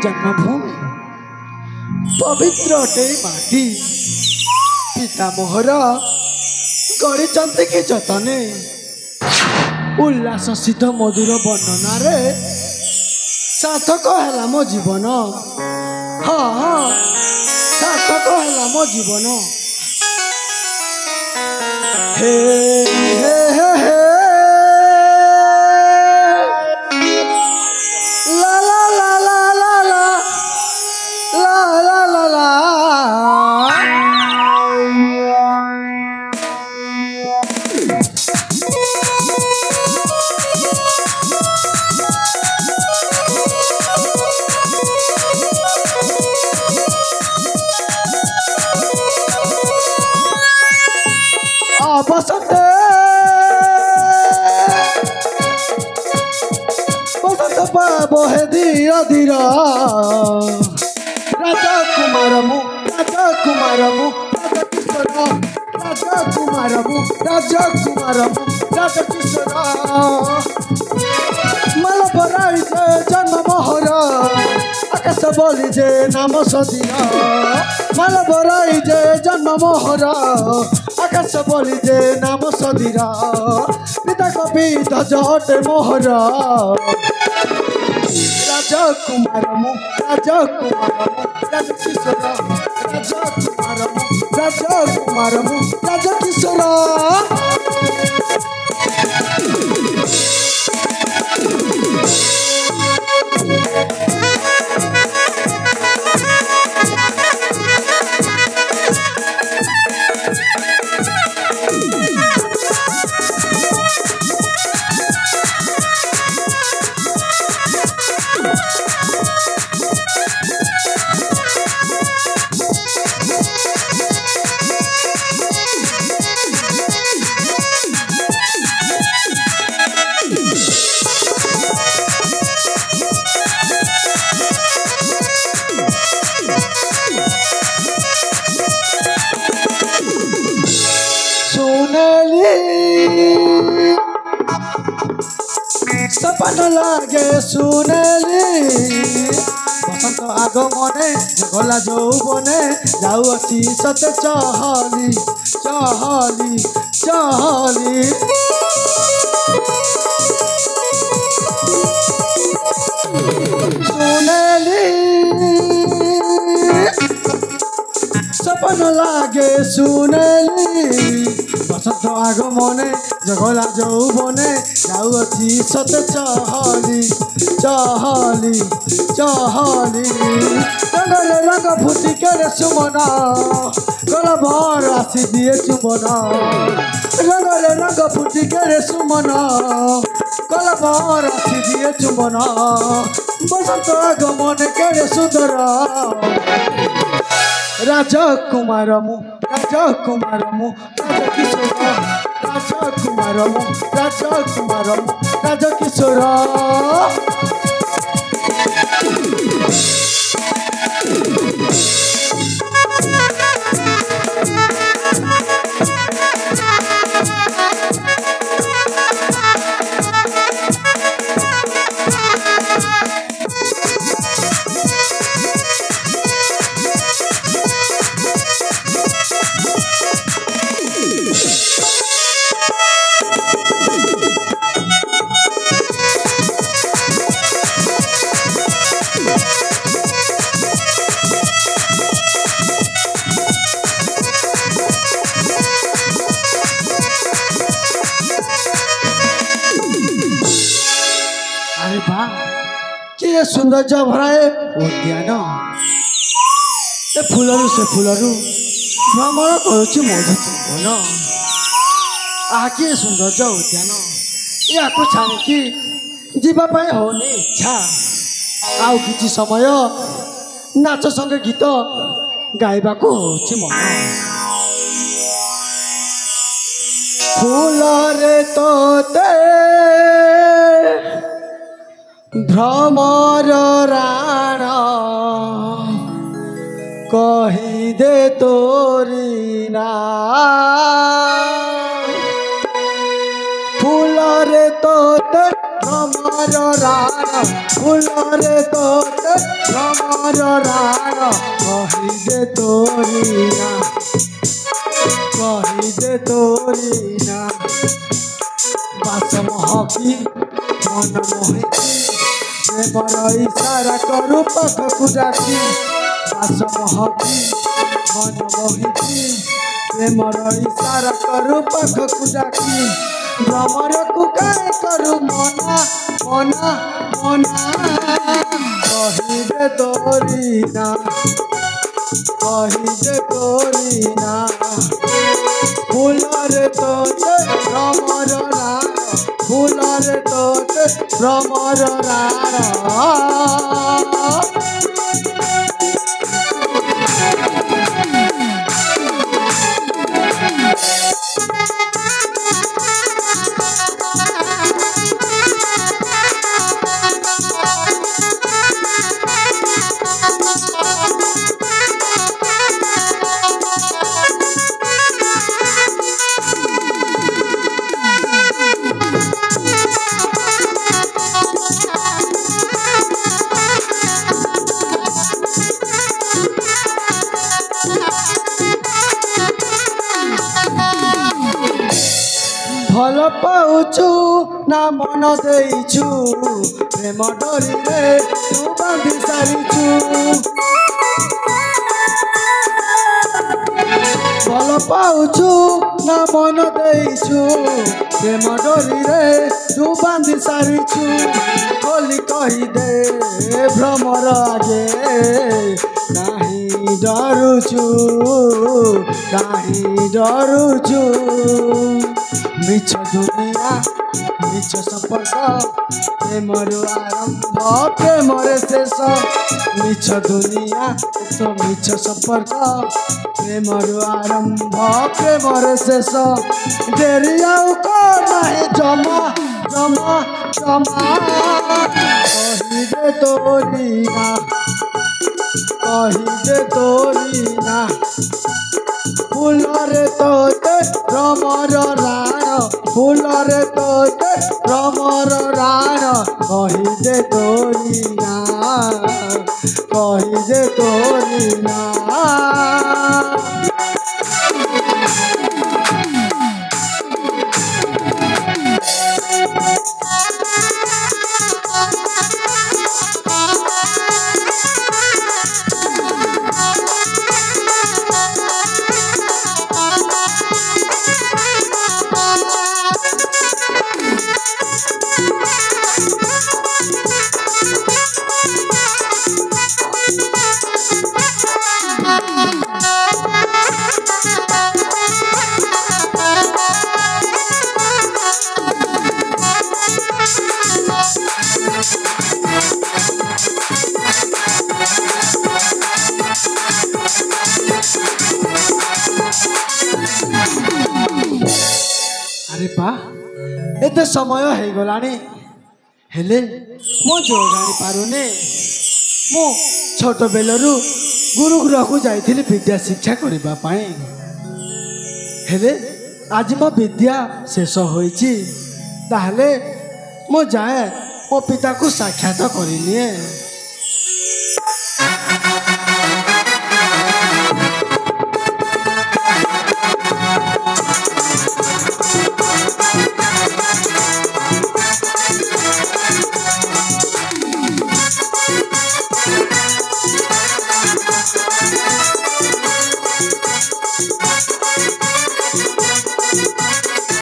जन्मभूमि पवित्र अटे माटी पिता मोहर गढ़ी कि जतने उल्लास सिद्ध मधुर वर्णना रे सार्थक है मो जीवन। हाँ हाँ सार्थक है मो जीवन। हे हे हे हे ला ला ला ला ला ला ला ला ला बसंत बसंत बहे धीरा धीरा राजा कुमार मु राजा कुमार मु राजा किशोर राजा कुमार मु राजा कुमार मु राजा किशोर माल बराई से जन्म मोहर आकाश बोली जे नाम सदिया माल बराई जे जन्म मोहर आकाश बोली जे नाम सदिरा पिता कवि ध्वज मोहर राजा कुमार मु राजा कुमार मु राजा किशोर राजा कुमार मु राजा कुमार मु राजा किशोर। सपन लागे सुनेली बसंत आगमने गला यौवने जाऊँगी सत चहली चहली चहली सुनेली सपन लागे सुनेली बसंत आगमने जगला यौवने जाऊँगी सत चहली चहली चहली रंगले रंग फुटी के सुमना गला भर आसी दिए चुमना रंगले रंग फुटी के सुमना गला भर आसी दिए चुमना बसंत आगमन के सुंदर राजा कुमार मु राजा कुमार मु राजा किशोर राजा कुमार मु राजा कुमार मु राजा किशोर। के सुंदर भराए उद्यान ए फुलरू से फुलरू भ्रमण करुच्ची मधुचुंबन आके सौंदर्य उद्यान या छाणिकी जीवाई होनी इच्छा आउ कि समय नाच संगे गीत गाइबा को मन फूल रे तोते भ्रमर राण कही दे तोरी ना फूल रे तोते भ्रमर भ्रमर राण फूलरे तोते भ्रमर राण कही दे तोरी ना कही दे तोरी ना बास महकी मन मोहिकी प्रेमर इशारा करू पाखकु डाकी बास महकी मन मोहिकी प्रेमर इशारा करू पाखकु डाकी भ्रमर को काय करू मना मना मना कही दे तोरी ना कही दे तोरी ना फूलरे तोते भ्रमर राण फूलरे तोते भ्रमर राण भल पाउछु ना मन देइछु प्रेम डोरीरे तू बांधी सारिछु भल पाउछु ना मन देइछु प्रेम डोरीरे तू बांधी सारिछु खोली कही दे भ्रमर आगे काहीं डरुछु काहीं डरुछु मिछ दुनिया मिछ संपर्क प्रेमर आरंभ प्रेमर शेष मिछ दुनिया तो मिछ संपर्क प्रेमर आरंभ प्रेमर शेष देरी आउ नाही जमा जमा जमा कही दे तोरी ना कही दे तोरी ना फूलरे तोते भ्रमर राण फूलरे तोते भ्रमर राण कही दे तोरी ना कही दे तोरी ना अरे बा एते समय हो गलानी हेले मो जो जानी पारुने मो छोट बेलरू गुरुकुल को जाइथिली विद्या शिक्षा करबा पाए हेले आज मो विद्या शेष होईची ताहले मो जाए मो पिता को साक्षात करिनिए।